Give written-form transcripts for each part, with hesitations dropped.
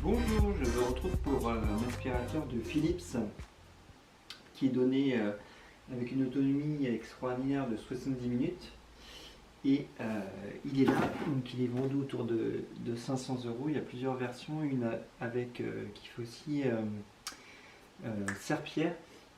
Bonjour, je me retrouve pour un aspirateur de Philips qui est donné avec une autonomie extraordinaire de 70 minutes et il est là, donc il est vendu autour de 500 €. Il y a plusieurs versions, une avec qui fait aussi serpillière,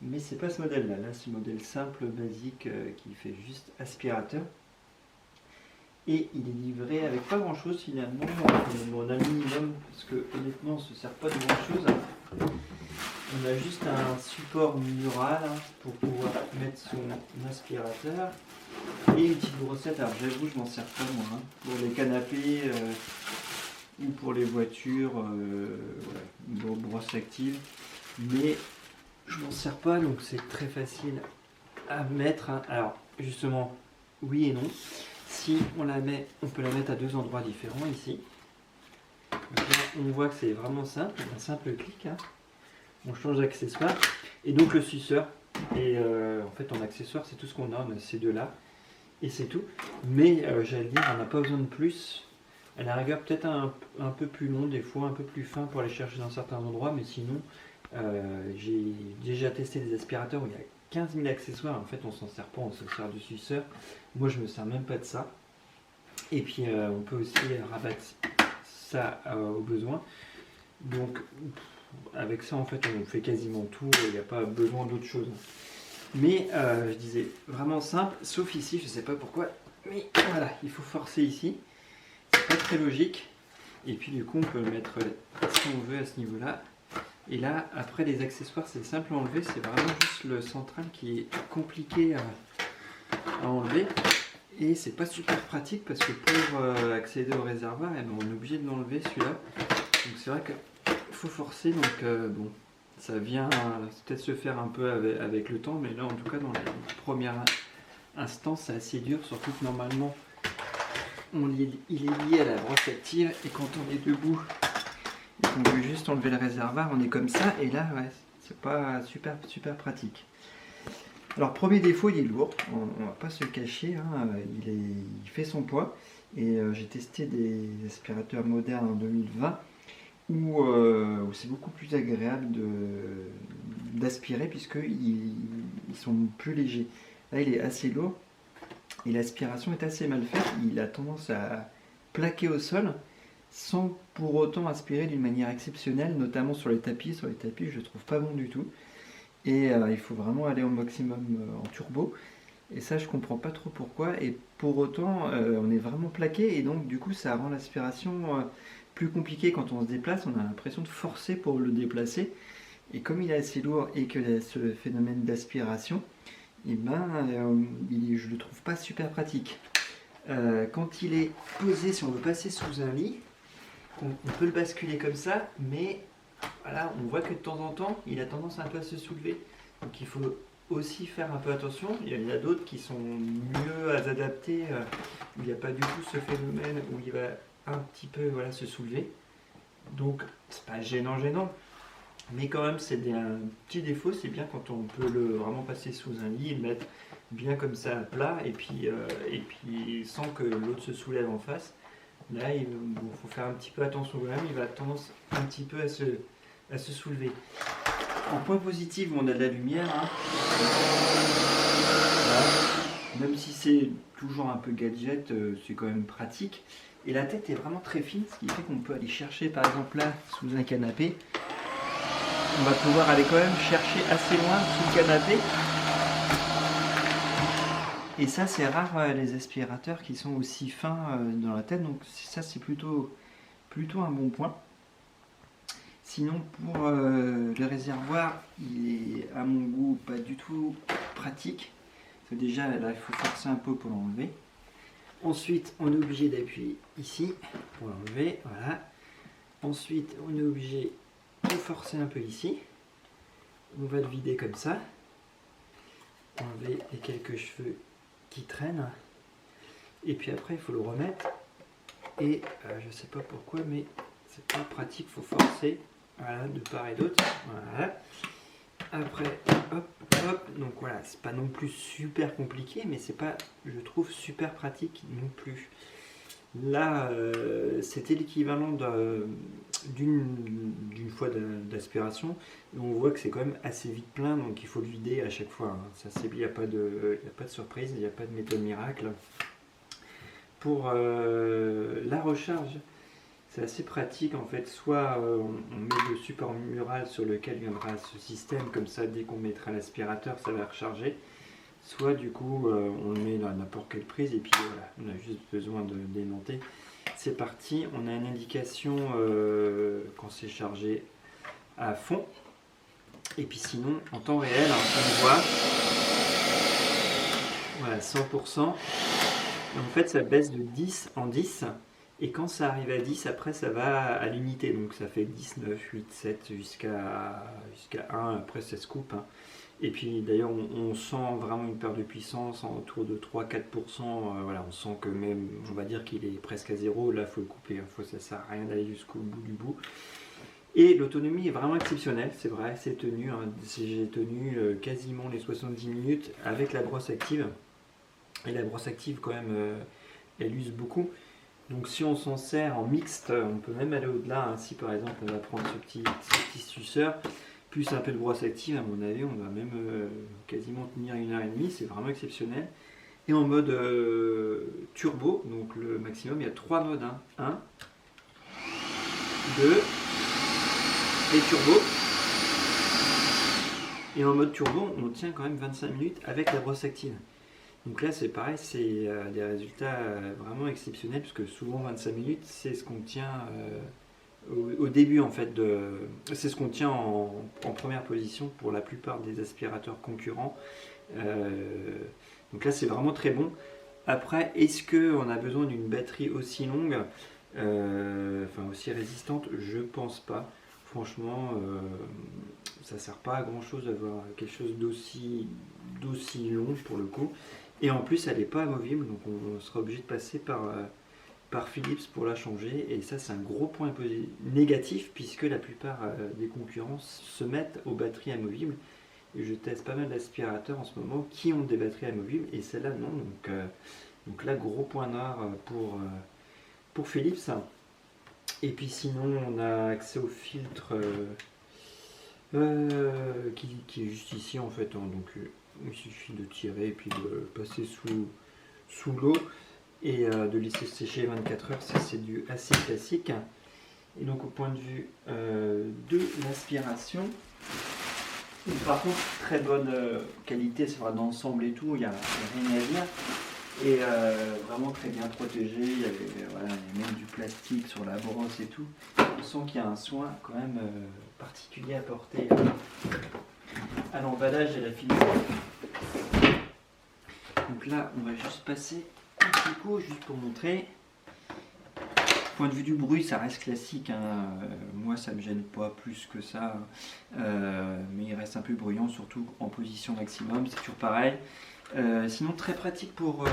mais c'est pas ce modèle là, c'est le modèle simple basique qui fait juste aspirateur. Et il est livré avec pas grand chose finalement, on a le minimum parce que honnêtement on ne se sert pas de grand chose. On a juste un support mural pour pouvoir mettre son aspirateur et une petite brossette. Alors j'avoue je m'en sers pas moi, pour les canapés ou pour les voitures, voilà, brosse active, mais je m'en sers pas donc c'est très facile à mettre. Alors justement oui et non. Si on la met, on peut la mettre à deux endroits différents ici. Donc là, on voit que c'est vraiment simple, un simple clic. On change d'accessoire. Et donc le suceur. Et en fait en accessoire c'est tout ce qu'on a ces deux-là. Et c'est tout. Mais j'allais dire, on n'a pas besoin de plus. À la rigueur peut-être un peu plus long, des fois un peu plus fin pour aller chercher dans certains endroits. Mais sinon, j'ai déjà testé des aspirateurs où il y a 15 000 accessoires, en fait on s'en sert pas, on se sert du suceur. Moi je me sers même pas de ça. Et puis on peut aussi rabattre ça au besoin. Donc avec ça en fait on fait quasiment tout, il n'y a pas besoin d'autre chose. Mais je disais vraiment simple, sauf ici, je sais pas pourquoi, mais voilà, il faut forcer ici. C'est pas très logique. Et puis du coup on peut le mettre si on veut à ce niveau là. Et là, après les accessoires, c'est simple à enlever, c'est vraiment juste le central qui est compliqué à enlever. Et c'est pas super pratique parce que pour accéder au réservoir, eh ben, on est obligé de l'enlever celui-là. Donc c'est vrai qu'il faut forcer, donc bon, ça vient peut-être se faire un peu avec le temps, mais là en tout cas dans les premiers instants, c'est assez dur, surtout que normalement, il est lié à la brosse active et quand on est debout, on veut juste enlever le réservoir, on est comme ça, et là, ouais, c'est pas super pratique. Alors, premier défaut, il est lourd, on va pas se le cacher, il fait son poids, et j'ai testé des aspirateurs modernes en 2020, où c'est beaucoup plus agréable d'aspirer, puisqu'ils sont plus légers. Là, il est assez lourd, et l'aspiration est assez mal faite, il a tendance à plaquer au sol, sans pour autant aspirer d'une manière exceptionnelle, notamment sur les tapis. Sur les tapis, je ne trouve pas bon du tout. Et il faut vraiment aller au maximum en turbo. Et ça, je ne comprends pas trop pourquoi. Et pour autant, on est vraiment plaqué. Et donc, du coup, ça rend l'aspiration plus compliquée quand on se déplace. On a l'impression de forcer pour le déplacer. Et comme il est assez lourd et qu'il y a ce phénomène d'aspiration, eh ben, je ne le trouve pas super pratique. Quand il est posé, si on veut passer sous un lit, on peut le basculer comme ça, mais voilà, on voit que de temps en temps, il a tendance un peu à se soulever. Donc il faut aussi faire un peu attention. Il y en a d'autres qui sont mieux adaptés, où il n'y a pas du tout ce phénomène, où il va un petit peu se soulever. Donc c'est pas gênant, mais quand même c'est un petit défaut, c'est bien quand on peut vraiment passer sous un lit et le mettre bien comme ça à plat, et puis sans que l'autre se soulève en face. Là, il faut faire un petit peu attention quand même, il va tendance un petit peu à se soulever. En point positif, on a de la lumière. Voilà. Même si c'est toujours un peu gadget, c'est quand même pratique. Et la tête est vraiment très fine, ce qui fait qu'on peut aller chercher, par exemple là, sous un canapé. On va pouvoir aller quand même chercher assez loin sous le canapé. Et ça, c'est rare les aspirateurs qui sont aussi fins dans la tête, donc ça c'est plutôt un bon point. Sinon pour le réservoir, il est à mon goût pas du tout pratique. Parce que déjà là il faut forcer un peu pour l'enlever. Ensuite on est obligé d'appuyer ici pour l'enlever, voilà. Ensuite on est obligé de forcer un peu ici. On va le vider comme ça. Enlever les quelques cheveux qui traîne, et puis après il faut le remettre, et je sais pas pourquoi mais c'est pas pratique, faut forcer, voilà, de part et d'autre, voilà. Après hop, donc voilà, c'est pas non plus super compliqué, mais c'est pas, je trouve, super pratique non plus. Là c'était l'équivalent d'une fois d'aspiration. Et on voit que c'est quand même assez vite plein, donc il faut le vider à chaque fois. Ça, il n'y a pas de surprise, il n'y a pas de méthode miracle. Pour la recharge, c'est assez pratique en fait. Soit on met le support mural sur lequel viendra ce système, comme ça dès qu'on mettra l'aspirateur ça va recharger. Soit du coup on le met à n'importe quelle prise et puis voilà, on a juste besoin de démonter. C'est parti, on a une indication quand c'est chargé à fond. Et puis sinon en temps réel, on voit voilà 100%. Et en fait ça baisse de 10 en 10. Et quand ça arrive à 10, après ça va à l'unité. Donc ça fait 10, 9, 8, 7 jusqu'à 1. Après ça se coupe. Et puis d'ailleurs on sent vraiment une perte de puissance en autour de 3-4%. Voilà, on sent que même, on va dire qu'il est presque à 0. Là il faut le couper. Ça sert à rien d'aller jusqu'au bout du bout. Et l'autonomie est vraiment exceptionnelle. C'est vrai, c'est tenu. J'ai tenu quasiment les 70 minutes avec la brosse active. Et la brosse active quand même, elle use beaucoup. Donc si on s'en sert en mixte, on peut même aller au-delà. Si par exemple on va prendre ce petit suceur, plus un peu de brosse active, à mon avis, on va même quasiment tenir 1h30. C'est vraiment exceptionnel. Et en mode turbo, donc le maximum, il y a 3 modes. 1, 2 et turbo. Et en mode turbo, on tient quand même 25 minutes avec la brosse active. Donc là c'est pareil, c'est des résultats vraiment exceptionnels, puisque souvent 25 minutes c'est ce qu'on tient au début en fait, c'est ce qu'on tient en première position pour la plupart des aspirateurs concurrents. Donc là c'est vraiment très bon. Après, est-ce qu'on a besoin d'une batterie aussi longue, aussi résistante? Je pense pas. Franchement, ça sert pas à grand chose d'avoir quelque chose d'aussi long pour le coup. Et en plus, elle n'est pas amovible, donc on sera obligé de passer par Philips pour la changer. Et ça, c'est un gros point négatif, puisque la plupart des concurrents se mettent aux batteries amovibles. Et je teste pas mal d'aspirateurs en ce moment qui ont des batteries amovibles, et celle-là non. Donc là, gros point noir pour Philips. Et puis sinon, on a accès au filtre qui est juste ici en fait. Donc il suffit de tirer et puis de passer sous l'eau et de laisser sécher 24 heures. Ça c'est du assez classique. Et donc au point de vue de l'aspiration, par contre très bonne qualité, c'est vrai, d'ensemble et tout, il n'y a rien à dire. Et vraiment très bien protégé, il y avait même du plastique sur la brosse et tout. On sent qu'il y a un soin quand même particulier apporté à l'emballage et à la finition. Donc là on va juste passer un petit coup juste pour montrer. Point de vue du bruit, ça reste classique, moi ça me gêne pas plus que ça, mais il reste un peu bruyant, surtout en position maximum, c'est toujours pareil. Sinon très pratique pour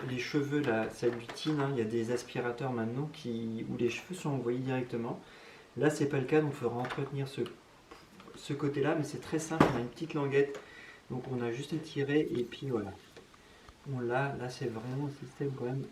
les cheveux, là, ça lutine, il y a des aspirateurs maintenant où les cheveux sont envoyés directement. Là c'est pas le cas, donc il faudra entretenir ce côté là, mais c'est très simple, on a une petite languette, donc on a juste à tirer et puis voilà. Bon, là c'est vraiment un système quand même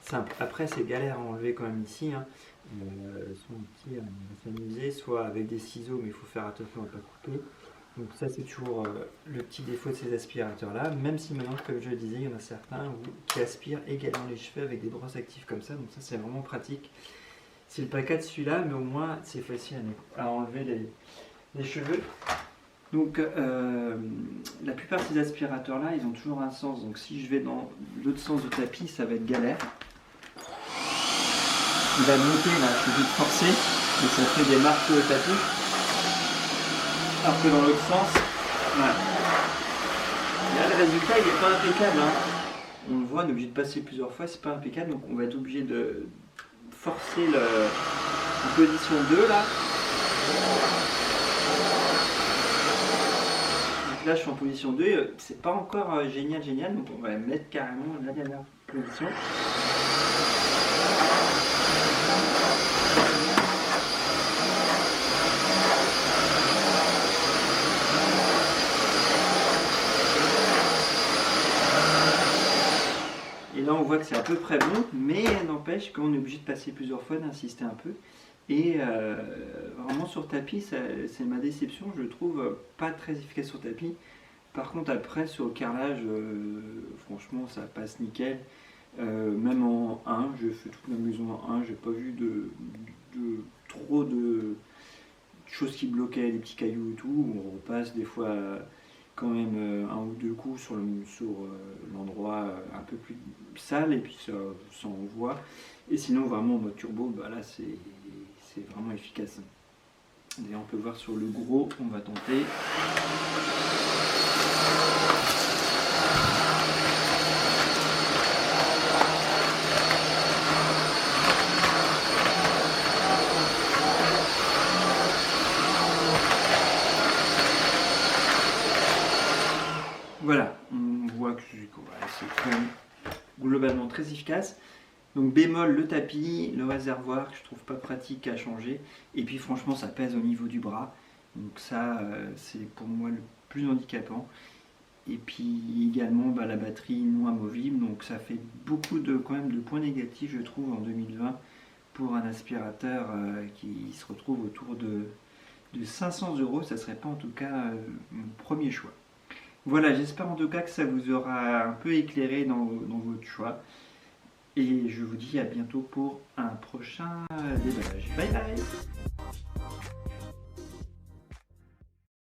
simple. Après c'est galère à enlever quand même ici, soit un petit, on va s'amuser, soit avec des ciseaux, mais il faut faire attention à ne pas couper. Donc ça c'est toujours le petit défaut de ces aspirateurs là, même si maintenant comme je le disais, il y en a certains qui aspirent également les cheveux avec des brosses actives comme ça, donc ça c'est vraiment pratique. C'est le pas le cas de celui-là, mais au moins c'est facile à enlever les cheveux. Donc la plupart de ces aspirateurs là, ils ont toujours un sens, donc si je vais dans l'autre sens du tapis, ça va être galère. Il va monter là, je suis obligé de forcer, et ça fait des marques sur le tapis. Alors que dans l'autre sens, voilà. Là, le résultat il n'est pas impeccable. On le voit, on est obligé de passer plusieurs fois, c'est pas impeccable, donc on va être obligé de forcer en position 2 là. Donc là je suis en position 2, c'est pas encore génial, donc on va mettre carrément la dernière position. Et là on voit que c'est à peu près bon, mais n'empêche qu'on est obligé de passer plusieurs fois, d'insister un peu. Et vraiment sur tapis, c'est ma déception, je le trouve pas très efficace sur tapis. Par contre après sur le carrelage, franchement ça passe nickel. Même en 1, je fais toute ma maison en 1, j'ai pas vu trop de choses qui bloquaient, des petits cailloux et tout. On repasse des fois quand même un ou deux coups sur l'endroit un peu plus sale et puis ça envoie. Et sinon vraiment en mode turbo, bah là c'est vraiment efficace. D'ailleurs on peut voir sur le gros, on va tenter. Voilà, on voit que c'est quand même globalement très efficace. Donc bémol, le tapis, le réservoir que je trouve pas pratique à changer. Et puis franchement ça pèse au niveau du bras. Donc ça c'est pour moi le plus handicapant. Et puis également la batterie non amovible. Donc ça fait beaucoup quand même de points négatifs je trouve en 2020 pour un aspirateur qui se retrouve autour de 500 €. Ça serait pas en tout cas mon premier choix. Voilà, j'espère en tout cas que ça vous aura un peu éclairé dans votre choix. Et je vous dis à bientôt pour un prochain déballage. Bye bye!